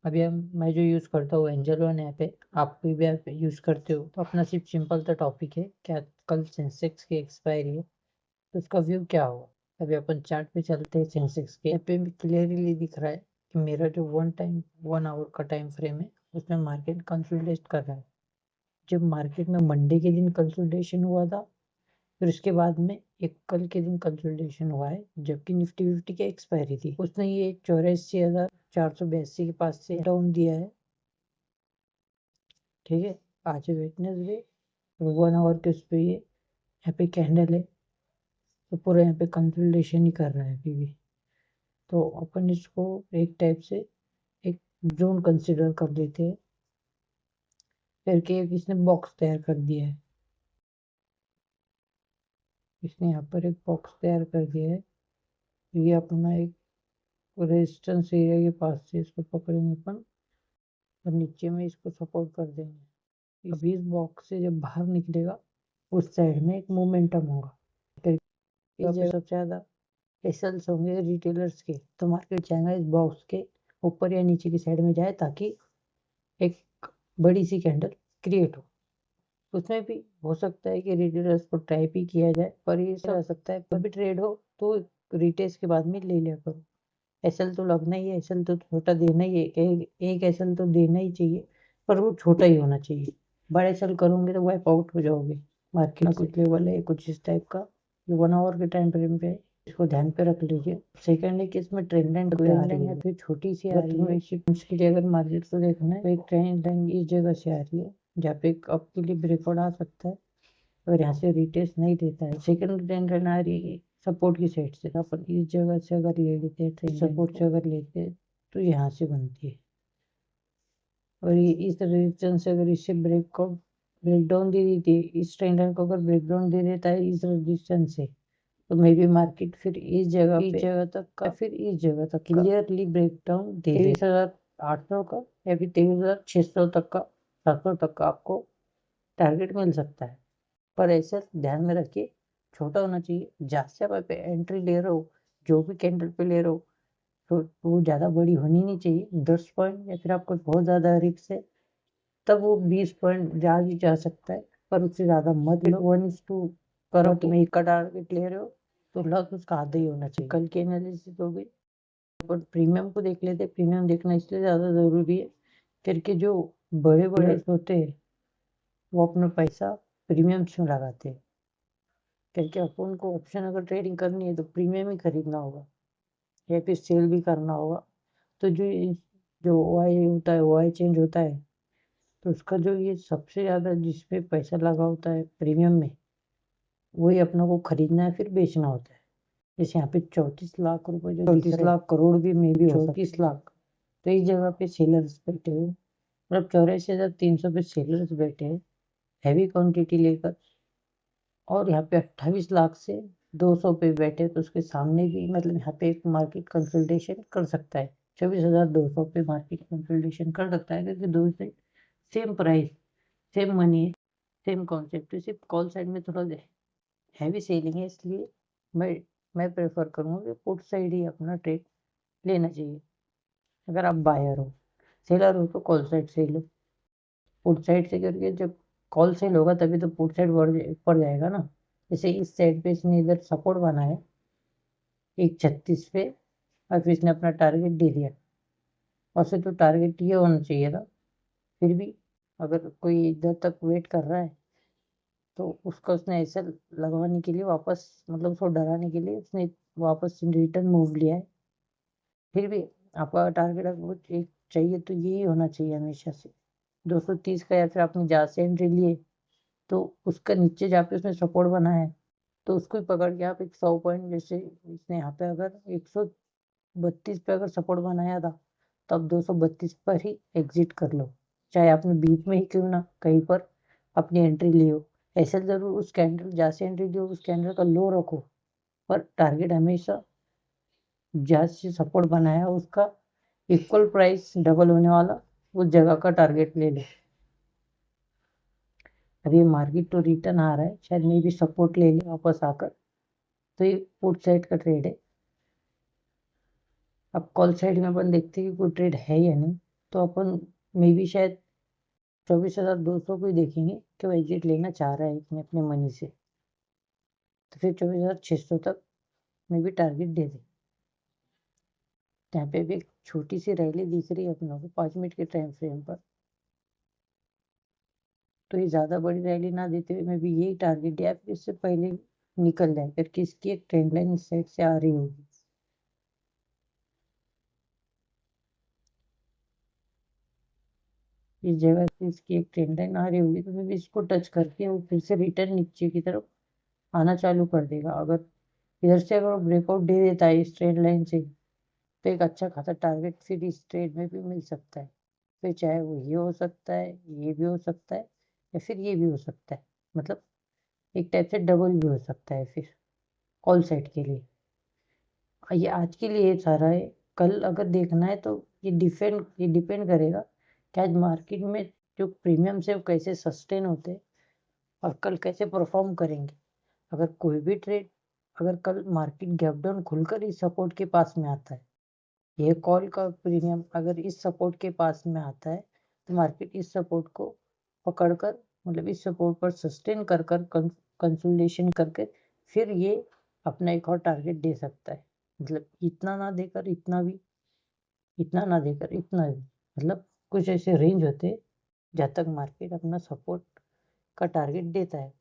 अभी मैं जो यूज़ करता हूँ एंजल वन ऐप है, आप कोई भी ऐप यूज़ करते हो तो अपना सिर्फ सिंपल सा टॉपिक है क्या कल सेंसेक्स की एक्सपायरी है तो उसका व्यू क्या होगा। अभी अपन चार्ट पे चलते हैं, सेंसेक्स के पे भी क्लियरली दिख रहा है कि मेरा जो 1 आवर का टाइम फ्रेम है उसमें मार्केट कंसोलिडेट कर रहा है। जब मार्केट में मंडे के दिन कंसोलिडेशन हुआ था, फिर उसके बाद में एक कल के दिन कंसोलिडेशन हुआ है जबकि निफ्टी 50 की एक्सपायरी थी। उसने ये 84,482 के पास से डाउन दिया है। ठीक है, आज वेटनेसडे 1 आवर के उस पे ये यहाँ पे कैंडल है तो पूरा यहाँ पे कंसोलिडेशन ही कर रहा है अभी भी। तो अपन इसको एक टाइप से एक जोन कंसिडर कर लेते हैं। फिर के इसने बॉक्स तैयार कर दिया है, इसने यहाँ पर एक बॉक्स तैयार कर दिया है। ये अपना एक रेजिस्टेंस एरिया के पास से इसको पकड़ेंगे अपन और नीचे में इसको सपोर्ट कर देंगे। अभी इस बॉक्स से जब बाहर निकलेगा उस साइड में एक मोमेंटम होगा। इस जगह सबसे ज़्यादा एसएल्स होंगे रिटेलर्स के, तो मार्केट चाहेगा इस बॉक्स के ऊपर या नीचे की साइड में जाए ताकि एक बड़ी सी कैंडल क्रिएट हो। उसमें भी हो सकता है कि रिटेलर्स को ट्राई भी किया जाए, पर ये सब हो सकता है कभी ट्रेड हो तो रिटेल्स के बाद में ले लिया करो। एसएल तो लगना ही है, एसएल तो छोटा देना ही है, एक एसएल तो देना ही चाहिए, पर वो छोटा ही होना चाहिए। बड़ा एसएल करोगे तो वाइप आउट हो जाओगे। मार्केट कुछ लेवल है कुछ इस टाइप का, ये 1 आवर के टाइम फ्रेम पे है, इसको ध्यान पे रख लीजिए। सेकंड है कि इसमें ट्रेंड लाइन कोई आ रही है, फिर छोटी सी आ रही है। शिफ्ट के लिए अगर मार्केट को देखना है तो एक ट्रेंड लाइन इस जगह से आ रही है जहाँ पे एक अप के लिए ब्रेकआउट आ सकता है। अगर यहाँ से रिटेस्ट नहीं देता है, सेकंड ट्रेंड लाइन आ रही है सपोर्ट की साइड से, अपन इस जगह से अगर ले लेते हैं सपोर्ट से अगर लेते हैं तो यहाँ से बनती है। और ये इस रेजिस्टेंस से अगर इससे ब्रेकडाउन दे देती है, इस ट्रेंड लाइन को अगर ब्रेकडाउन दे देता है इस रेजिस्टेंस से, तो मे बी मार्केट फिर इस जगह तक का फिर इस जगह तक क्लियरली ब्रेकडाउन दे 23,800 का या फिर 23,600 तक का, 700 तक का आपको टारगेट मिल सकता है। पर ऐसा ध्यान में रखिए छोटा होना चाहिए। जहाँ से आप एंट्री ले रहे हो, जो भी कैंडल पे ले रहे हो, तो वो ज़्यादा बड़ी होनी नहीं चाहिए। 10 पॉइंट या फिर आपको बहुत ज़्यादा रिस्क है तब वो 20 पॉइंट जा भी जा सकता है, पर उससे ज़्यादा मत लो। 1:2 करो, तुम एक का टारगेट ले रहे हो तो लॉस उसका आधा ही होना चाहिए। कल की एनालिसिस हो गई, पर प्रीमियम को देख लेते। प्रीमियम देखना इसलिए ज़्यादा ज़रूरी है क्योंकि जो बड़े बड़े होते हैं वो अपना पैसा प्रीमियम में लगाते हैं, क्योंकि अपन को ऑप्शन अगर ट्रेडिंग करनी है तो प्रीमियम ही खरीदना होगा या फिर सेल भी करना होगा। तो जो ओआई होता है, ओआई चेंज होता है, तो उसका जो ये सबसे ज़्यादा जिसपे पैसा लगा होता है प्रीमियम में, वही अपनों को खरीदना है फिर बेचना होता है। जैसे यहाँ पे 34 लाख रुपए, जो 34 लाख करोड़ भी मे भी 34 लाख, तो इस जगह पे सेलर्स बैठे हुए, मतलब 84,300 पे सेलर्स बैठे हैं हैवी क्वांटिटी लेकर, और यहाँ पे 28 लाख से 200 पे बैठे, तो उसके सामने भी मतलब यहाँ पे एक मार्केट कंसोलिडेशन कर सकता है। 24,200 पे मार्केट कंसोलिडेशन कर सकता है क्योंकि दो से सेम प्राइस सेम मनी है, सेम कॉन्सेप्ट है। सिर्फ कॉल साइड में थोड़ा हैवी सेलिंग है, इसलिए मैं प्रेफर करूँगा कि पुट साइड ही अपना ट्रेड लेना चाहिए। अगर आप बायर हो, सेलर हो तो कॉल साइड से ही लो। पुट साइड से करके जब कॉल सेल होगा तभी तो पुट साइड बढ़ जाएगा ना। जैसे इस साइड पे इसने इधर सपोर्ट बना है 136 पे, और फिर इसने अपना टारगेट दे दिया, और से तो टारगेट ये होना चाहिए था। फिर भी अगर कोई इधर तक वेट कर रहा है तो उसका उसने ऐसा लगवाने के लिए वापस, मतलब उसको डराने के लिए उसने वापस रिटर्न मूव लिया है। फिर भी आपका टारगेट अगर एक चाहिए तो यही होना चाहिए हमेशा से 230 का, या फिर आपने जहाँ से एंट्री लिए तो उसका नीचे जहाँ पे उसने सपोर्ट बना है तो उसको ही पकड़ के आप एक 100 पॉइंट, जैसे इसने यहाँ पे अगर 132 पे अगर सपोर्ट बनाया था तो आप 232 पर ही एग्जिट कर लो, चाहे आपने बीच में ही क्यों ना कहीं पर अपनी एंट्री ली हो। ऐसे जरूर उस कैंडल जहाँ से एंट्री ली हो उस कैंडल का लो रखो, पर टारगेट हमेशा जहाँ से सपोर्ट बनाया उसका इक्वल प्राइस डबल होने वाला उस जगह का टारगेट ले लो। अभी मार्केट तो रिटर्न आ रहा है, शायद मे भी सपोर्ट ले ले वापस आकर, तो ये पुट साइड का ट्रेड है। अब कॉल साइड में अपन देखते हैं कि कोई ट्रेड है या नहीं। तो अपन मे भी शायद 24,200 को ही देखेंगे कि वो एग्जिट लेना चाह रहा है अपने मनी से, तो फिर 24,600 तक मे भी टारगेट दे दे। यहाँ पे भी एक छोटी सी रैली दिख रही है अपनों को 5 मिनट के टाइम फ्रेम पर, तो ये ज़्यादा बड़ी रैली ना देते हुए मैं भी यही टारगेट दिया, फिर इससे पहले निकल जाए करके इसकी एक ट्रेंड लाइन इस साइड से आ रही होगी। इस जगह से इसकी एक ट्रेंड लाइन आ रही होगी, तो मैं भी इसको टच करके वो फिर से रिटर्न नीचे की तरफ आना चालू कर देगा। अगर इधर से अगर ब्रेकआउट दे देता है इस ट्रेंड लाइन से, तो एक अच्छा खासा टारगेट फिर इस ट्रेड में भी मिल सकता है। फिर चाहे वो ये हो सकता है, ये भी हो सकता है, या फिर ये भी हो सकता है, मतलब एक टाइप से डबल भी हो सकता है फिर कॉल साइड के लिए। ये आज के लिए सारा है, कल अगर देखना है तो ये डिपेंड करेगा कि आज मार्केट में जो प्रीमियम है वो कैसे सस्टेन होते हैं और कल कैसे परफॉर्म करेंगे। अगर कोई भी ट्रेड, अगर कल मार्केट गैप डाउन खुलकर इस सपोर्ट के पास में आता है, ये कॉल का प्रीमियम अगर इस सपोर्ट के पास में आता है, तो मार्केट इस सपोर्ट को पकड़कर, मतलब इस सपोर्ट पर सस्टेन कर कंसोलिडेशन करके फिर ये अपना एक और टारगेट दे सकता है। मतलब इतना ना देकर इतना भी, इतना ना देकर इतना भी, मतलब कुछ ऐसे रेंज होते हैं जहाँ तक मार्केट अपना सपोर्ट का टारगेट देता है।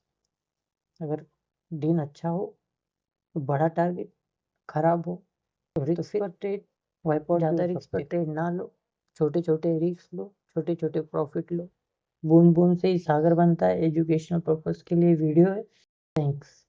अगर दिन अच्छा हो तो बड़ा टारगेट, खराब हो तो फिर ट्रेड वाइप आउट, ज़्यादा रिस्क पर ट्रेड ना लो, छोटे छोटे रिस्क लो, छोटे छोटे प्रॉफिट लो। बूंद बूंद से ही सागर बनता है। एजुकेशनल पर्पस के लिए वीडियो है। थैंक्स।